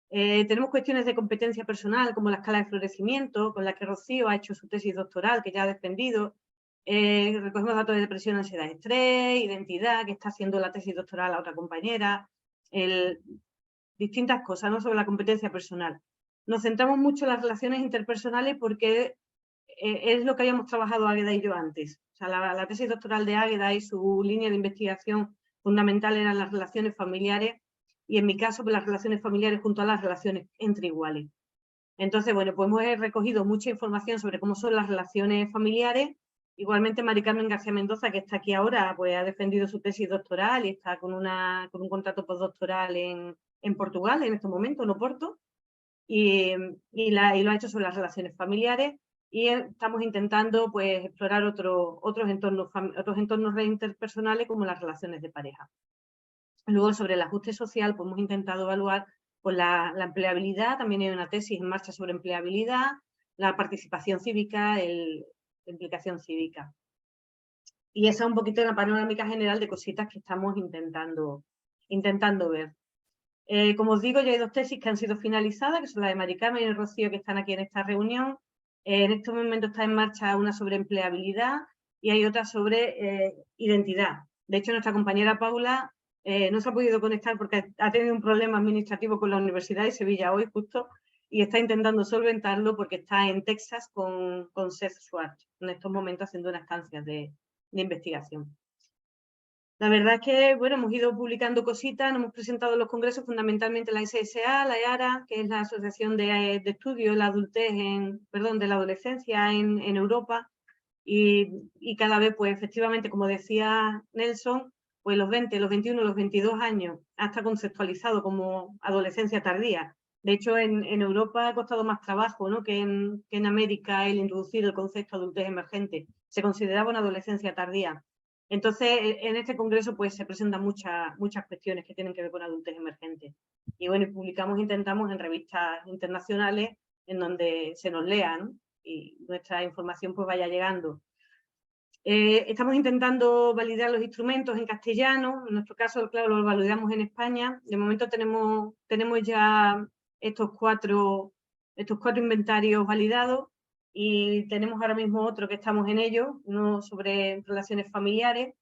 Tenemos cuestiones de competencia personal, como la escala de florecimiento, con la que Rocío ha hecho su tesis doctoral, que ya ha defendido. Recogemos datos de depresión, ansiedad, estrés, identidad, que está haciendo la tesis doctoral a otra compañera. Distintas cosas, ¿no?, sobre la competencia personal. Nos centramos mucho en las relaciones interpersonales porque es lo que habíamos trabajado Águeda y yo antes. O sea, la tesis doctoral de Águeda y su línea de investigación fundamental eran las relaciones familiares y en mi caso pues, las relaciones familiares junto a las relaciones entre iguales. Entonces, bueno, pues hemos recogido mucha información sobre cómo son las relaciones familiares. Igualmente Mari Carmen García Mendoza, que está aquí ahora, pues ha defendido su tesis doctoral y está con un contrato postdoctoral en Portugal en estos momentos, en Oporto, y lo ha hecho sobre las relaciones familiares y estamos intentando pues explorar otros entornos interpersonales como las relaciones de pareja. Luego, sobre el ajuste social, pues hemos intentado evaluar pues, la empleabilidad, también hay una tesis en marcha sobre empleabilidad, la participación cívica, la implicación cívica. Y esa es un poquito la panorámica general de cositas que estamos intentando ver. Como os digo, ya hay 2 tesis que han sido finalizadas, que son la de Mari Carmen y el Rocío, que están aquí en esta reunión. En este momento está en marcha una sobre empleabilidad y hay otra sobre identidad. De hecho, nuestra compañera Paula no se ha podido conectar porque ha tenido un problema administrativo con la Universidad de Sevilla hoy justo y está intentando solventarlo porque está en Texas con Seth Schwartz en estos momentos haciendo unas estancias de investigación. La verdad es que, bueno, hemos ido publicando cositas, nos hemos presentado en los congresos, fundamentalmente la SSA, la EARA, que es la Asociación de Estudios de la Adultez de la Adolescencia en Europa, y cada vez, pues efectivamente, como decía Nelson, pues los 20, los 21, los 22 años hasta conceptualizado como adolescencia tardía. De hecho, en Europa ha costado más trabajo, ¿no?, que en América el introducir el concepto de adultez emergente. Se consideraba una adolescencia tardía. Entonces, en este congreso pues se presentan muchas cuestiones que tienen que ver con adultez emergente. Y bueno, intentamos en revistas internacionales en donde se nos lea, ¿no?, y nuestra información pues vaya llegando. Estamos intentando validar los instrumentos en castellano. En nuestro caso, claro, los validamos en España. De momento tenemos ya estos cuatro inventarios validados. Y tenemos ahora mismo otro que estamos en ello, uno sobre relaciones familiares.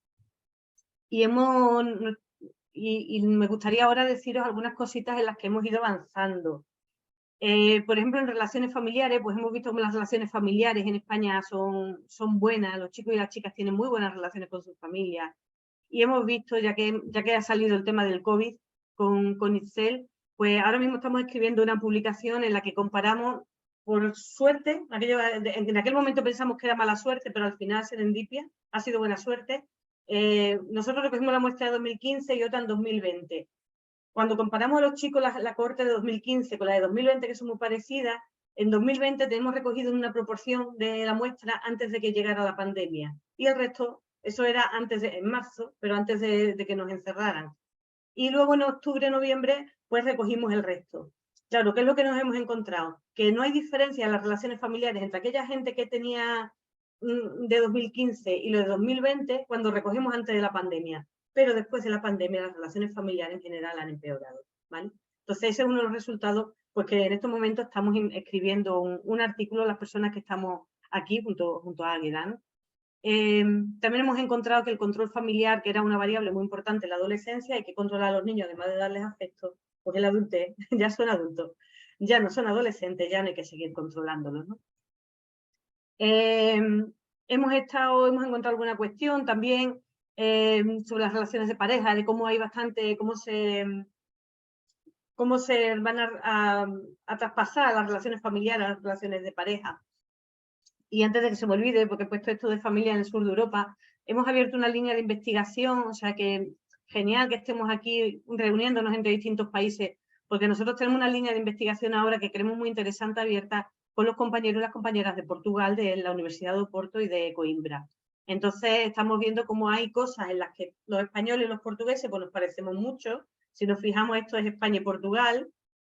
Y me gustaría ahora deciros algunas cositas en las que hemos ido avanzando. Por ejemplo, en relaciones familiares, pues hemos visto que las relaciones familiares en España son buenas, los chicos y las chicas tienen muy buenas relaciones con sus familias. y hemos visto, ya que ha salido el tema del COVID con Itzel, pues ahora mismo estamos escribiendo una publicación en la que comparamos, por suerte, en aquel momento pensamos que era mala suerte, pero al final serendipia, ha sido buena suerte. Nosotros recogimos la muestra de 2015 y otra en 2020. Cuando comparamos a los chicos la cohorte de 2015 con la de 2020, que son muy parecidas, en 2020 tenemos recogido una proporción de la muestra antes de que llegara la pandemia. Y el resto, eso era en marzo, pero antes de que nos encerraran. Y luego en octubre, noviembre, pues recogimos el resto. Claro, ¿qué es lo que nos hemos encontrado? Que no hay diferencia en las relaciones familiares entre aquella gente que tenía de 2015 y lo de 2020 cuando recogemos antes de la pandemia. Pero después de la pandemia las relaciones familiares en general han empeorado, ¿vale? Entonces ese es uno de los resultados, pues que en estos momentos estamos escribiendo un artículo, las personas que estamos aquí junto a Águeda, ¿no? También hemos encontrado que el control familiar, que era una variable muy importante en la adolescencia, hay que controlar a los niños, además de darles afecto, porque el adultez ya son adultos, ya no son adolescentes, ya no hay que seguir controlándolos, ¿no? Hemos encontrado alguna cuestión también sobre las relaciones de pareja, de cómo hay bastante, cómo se van a traspasar las relaciones familiares a las relaciones de pareja. Y antes de que se me olvide, porque he puesto esto de familia en el sur de Europa, hemos abierto una línea de investigación, o sea que genial que estemos aquí reuniéndonos entre distintos países, porque nosotros tenemos una línea de investigación ahora que creemos muy interesante abierta con los compañeros y las compañeras de Portugal, de la Universidad de Oporto y de Coimbra. Entonces estamos viendo cómo hay cosas en las que los españoles y los portugueses pues nos parecemos mucho. Si nos fijamos, esto es España y Portugal,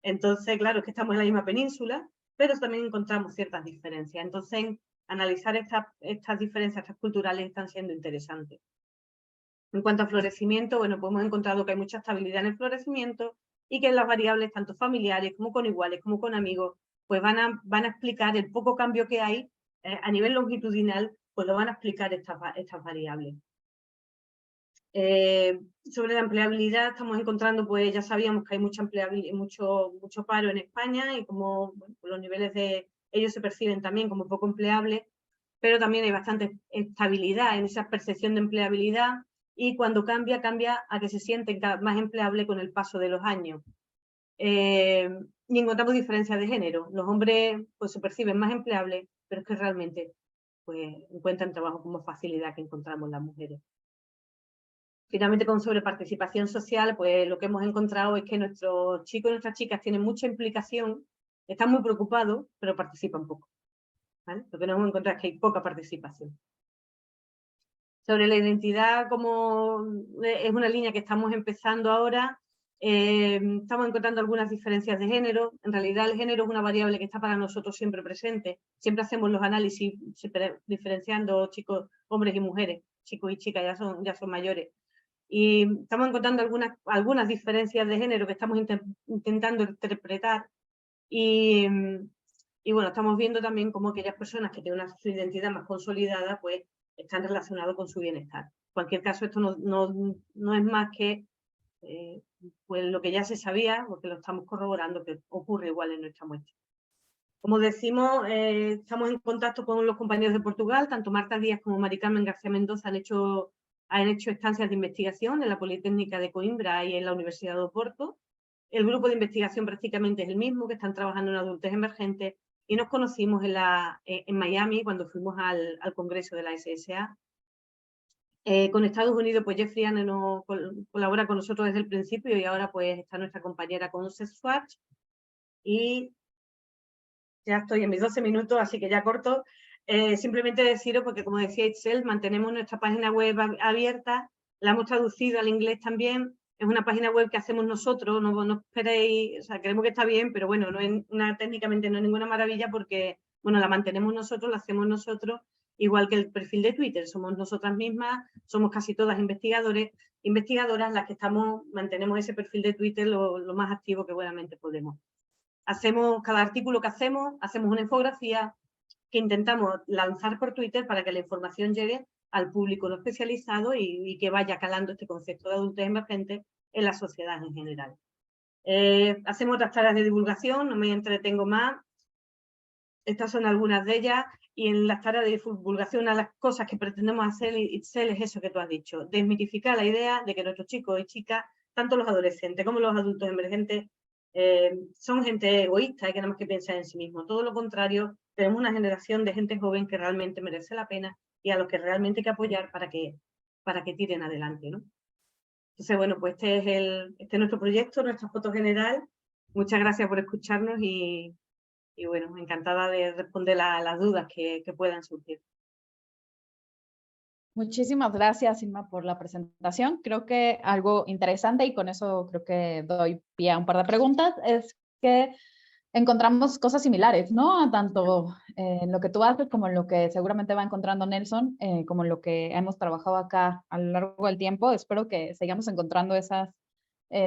entonces claro, es que estamos en la misma península, pero también encontramos ciertas diferencias. Entonces, analizar estas diferencias culturales están siendo interesantes. En cuanto a florecimiento, bueno, pues hemos encontrado que hay mucha estabilidad en el florecimiento y que las variables, tanto familiares como con iguales, como con amigos, pues van a explicar el poco cambio que hay a nivel longitudinal, pues lo van a explicar estas variables. Sobre la empleabilidad estamos encontrando, pues ya sabíamos que hay mucha empleabilidad, mucho paro en España y como bueno, los niveles de ellos se perciben también como poco empleables, pero también hay bastante estabilidad en esa percepción de empleabilidad y cuando cambia a que se sienten más empleables con el paso de los años. Y encontramos diferencias de género. Los hombres pues se perciben más empleables, pero es que realmente pues encuentran trabajo con más facilidad que encontramos las mujeres. Finalmente, con sobreparticipación social, pues lo que hemos encontrado es que nuestros chicos y nuestras chicas tienen mucha implicación, están muy preocupados, pero participan poco, ¿vale? Lo que nos hemos encontrado es que hay poca participación. Sobre la identidad, como es una línea que estamos empezando ahora, estamos encontrando algunas diferencias de género. En realidad el género es una variable que está para nosotros siempre presente. Siempre hacemos los análisis diferenciando chicos, hombres y mujeres, chicos y chicas ya son mayores. Y estamos encontrando algunas diferencias de género que estamos intentando interpretar y bueno, estamos viendo también cómo aquellas personas que tienen su identidad más consolidada pues están relacionados con su bienestar. En cualquier caso, esto no es más que pues lo que ya se sabía, porque lo estamos corroborando, que ocurre igual en nuestra muestra. Como decimos, estamos en contacto con los compañeros de Portugal, tanto Marta Díaz como Mari Carmen García Mendoza han hecho estancias de investigación en la Politécnica de Coimbra y en la Universidad de Oporto. El grupo de investigación prácticamente es el mismo, que están trabajando en adultez emergentes, y nos conocimos en Miami cuando fuimos al congreso de la SSA. Con Estados Unidos, pues Jeffrey Anne colabora con nosotros desde el principio y ahora pues está nuestra compañera con Swatch. Y ya estoy en mis 12 minutos, así que ya corto. Simplemente deciros, porque como decía Itzel, mantenemos nuestra página web abierta, la hemos traducido al inglés también, es una página web que hacemos nosotros, no esperéis, o sea, creemos que está bien, pero bueno, técnicamente no es ninguna maravilla porque, bueno, la mantenemos nosotros, la hacemos nosotros, igual que el perfil de Twitter, somos nosotras mismas, somos casi todas investigadoras las que mantenemos ese perfil de Twitter lo más activo que buenamente podemos. Cada artículo que hacemos una infografía que intentamos lanzar por Twitter para que la información llegue al público no especializado y que vaya calando este concepto de adultez emergente en la sociedad en general. Hacemos otras tareas de divulgación, no me entretengo más. Estas son algunas de ellas, y en las tareas de divulgación, una de las cosas que pretendemos hacer, Itzel, es eso que tú has dicho, desmitificar la idea de que nuestros chicos y chicas, tanto los adolescentes como los adultos emergentes, son gente egoísta y que nada más que piensa en sí mismo. Todo lo contrario, tenemos una generación de gente joven que realmente merece la pena y a los que realmente hay que apoyar para que tiren adelante, ¿no? Entonces, bueno, pues este es nuestro proyecto, nuestra foto general. Muchas gracias por escucharnos y bueno, encantada de responder las dudas que puedan surgir. Muchísimas gracias, Inma, por la presentación. Creo que algo interesante, y con eso creo que doy pie a un par de preguntas, es que encontramos cosas similares, ¿no? Tanto en lo que tú haces como en lo que seguramente va encontrando Nelson, como en lo que hemos trabajado acá a lo largo del tiempo. Espero que sigamos encontrando esas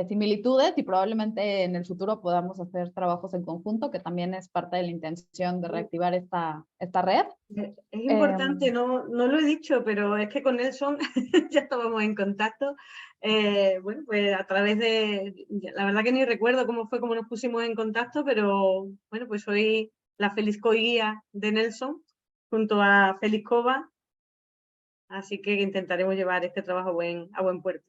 similitudes y probablemente en el futuro podamos hacer trabajos en conjunto, que también es parte de la intención de reactivar esta red. Es importante, no lo he dicho, pero es que con Nelson ya estábamos en contacto. Bueno, pues a través la verdad que ni recuerdo cómo nos pusimos en contacto, pero bueno, pues soy la Feliz Coiguía de Nelson, junto a Félix Cova, así que intentaremos llevar este trabajo a buen puerto.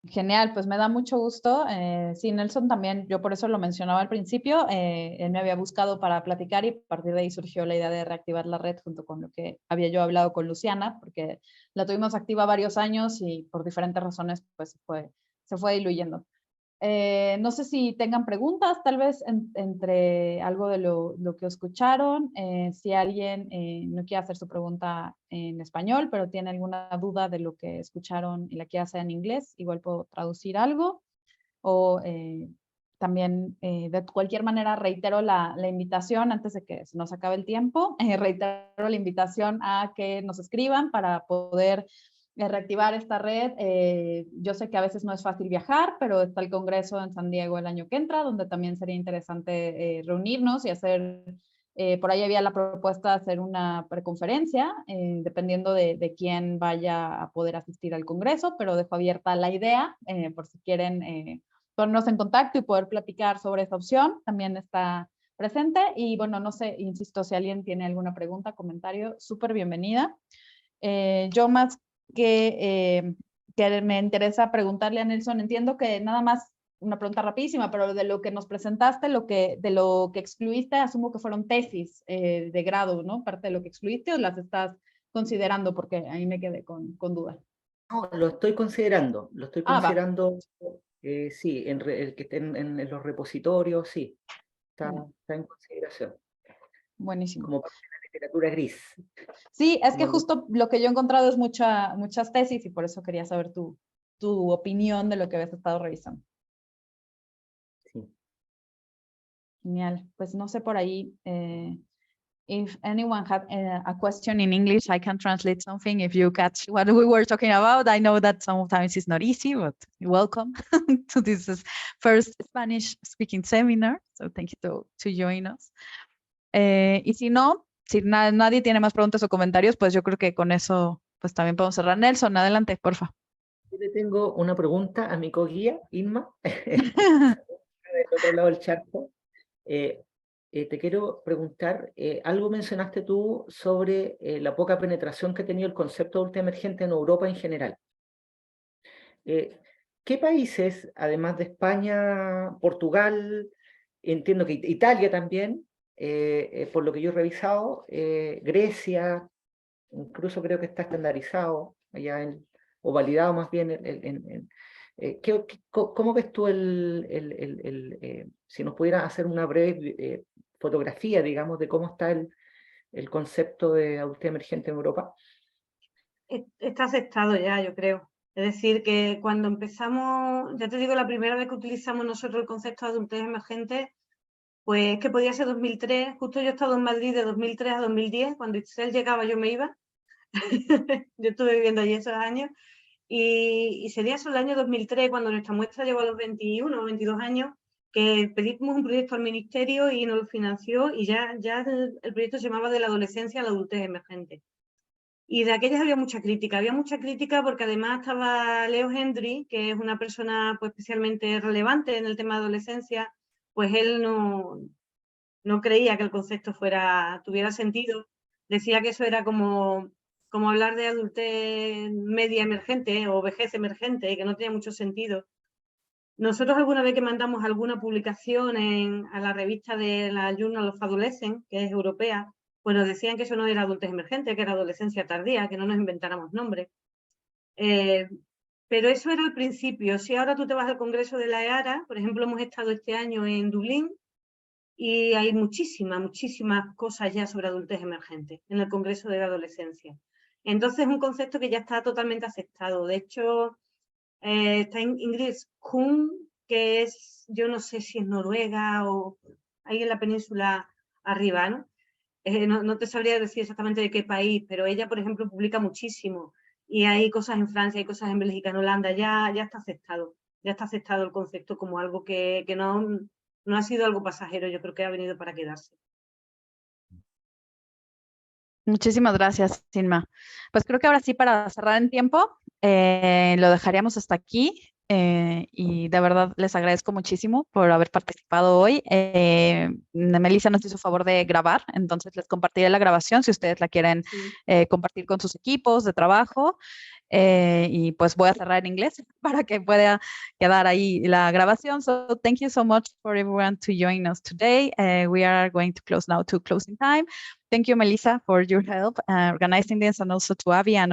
Genial, pues me da mucho gusto. Sí, Nelson también, yo por eso lo mencionaba al principio, él me había buscado para platicar y a partir de ahí surgió la idea de reactivar la red junto con lo que había yo hablado con Luciana, porque la tuvimos activa varios años y por diferentes razones pues se fue diluyendo. No sé si tengan preguntas, tal vez entre algo de lo que escucharon. Si alguien no quiere hacer su pregunta en español, pero tiene alguna duda de lo que escucharon y la quiere hacer en inglés, igual puedo traducir algo. O también, de cualquier manera, reitero la invitación antes de que se nos acabe el tiempo. Reitero la invitación a que nos escriban para poder reactivar esta red. Yo sé que a veces no es fácil viajar, pero está el Congreso en San Diego el año que entra, donde también sería interesante reunirnos y hacer, por ahí había la propuesta de hacer una preconferencia, dependiendo de quién vaya a poder asistir al Congreso, pero dejo abierta la idea, por si quieren ponernos en contacto y poder platicar sobre esa opción, también está presente. Y bueno, no sé, insisto, si alguien tiene alguna pregunta, comentario, súper bienvenida. Yo más que me interesa preguntarle a Nelson, entiendo que nada más una pregunta rapidísima, pero de lo que nos presentaste, de lo que excluiste, asumo que fueron tesis de grado, ¿no? Parte de lo que excluiste, o las estás considerando, porque ahí me quedé con dudas. No, lo estoy considerando, Va. Sí, el que esté en los repositorios, sí, está en consideración, Buenísimo. como parte de la literatura gris. Sí, es que Como justo lo que yo he encontrado es muchas tesis y por eso quería saber tu opinión de lo que habías estado revisando. sí. Genial. Pues no sé por ahí, if anyone had a question in English, I can translate something if you catch what we were talking about. I know that sometimes it's not easy, but welcome to this first Spanish speaking seminar. So thank you to join us. Y si no, si nadie tiene más preguntas o comentarios, pues yo creo que con eso pues también podemos cerrar. Nelson, adelante, porfa. Yo le tengo una pregunta a mi co-guía, Inma, del otro lado del charco. Te quiero preguntar, algo mencionaste tú sobre la poca penetración que ha tenido el concepto de adultez emergente en Europa en general. ¿Qué países, además de España, Portugal, entiendo que Italia también, por lo que yo he revisado, Grecia, incluso creo que está estandarizado allá o validado más bien ¿cómo ves tú si nos pudieras hacer una breve fotografía, digamos, de cómo está el concepto de adultez emergente en Europa? Está aceptado ya, yo creo. Es decir, que cuando empezamos, ya te digo, la primera vez que utilizamos nosotros el concepto de adultez emergente, pues que podía ser 2003, justo yo he estado en Madrid de 2003 a 2010, cuando Itzel llegaba yo me iba, yo estuve viviendo allí esos años, y sería eso el año 2003, cuando nuestra muestra llegó a los 21 o 22 años, que pedimos un proyecto al ministerio y nos lo financió, y ya el proyecto se llamaba De la adolescencia a la adultez emergente. Y de aquellas había mucha crítica porque además estaba Leo Hendry, que es una persona pues especialmente relevante en el tema de adolescencia, pues él no no creía que el concepto tuviera sentido. Decía que eso era como hablar de adultez media emergente o vejez emergente, que no tenía mucho sentido. Nosotros alguna vez que mandamos alguna publicación a la revista de la Journal of Adolescence, que es europea, pues nos decían que eso no era adultez emergente, que era adolescencia tardía, que no nos inventáramos nombres. Pero eso era al principio. Si ahora tú te vas al congreso de la EARA, por ejemplo, hemos estado este año en Dublín y hay muchísimas cosas ya sobre adultez emergente en el congreso de la adolescencia. Entonces es un concepto que ya está totalmente aceptado. De hecho, está Ingrid Kuhn, que es, yo no sé si es Noruega o ahí en la península arriba, ¿no? No te sabría decir exactamente de qué país, pero ella, por ejemplo, publica muchísimo. Y hay cosas en Francia, hay cosas en Bélgica, en Holanda, ya está aceptado. Ya está aceptado el concepto como algo que no ha sido algo pasajero, yo creo que ha venido para quedarse. Muchísimas gracias, Inma. Pues creo que ahora sí, para cerrar en tiempo, lo dejaríamos hasta aquí. Y de verdad les agradezco muchísimo por haber participado hoy. Melissa nos hizo favor de grabar, entonces les compartiré la grabación si ustedes la quieren compartir con sus equipos de trabajo. Y pues voy a cerrar en inglés para que pueda quedar ahí la grabación. So thank you so much for everyone to join us today. We are going to close now to closing time. Thank you, Melissa, for your help organizing this, and also to Avi and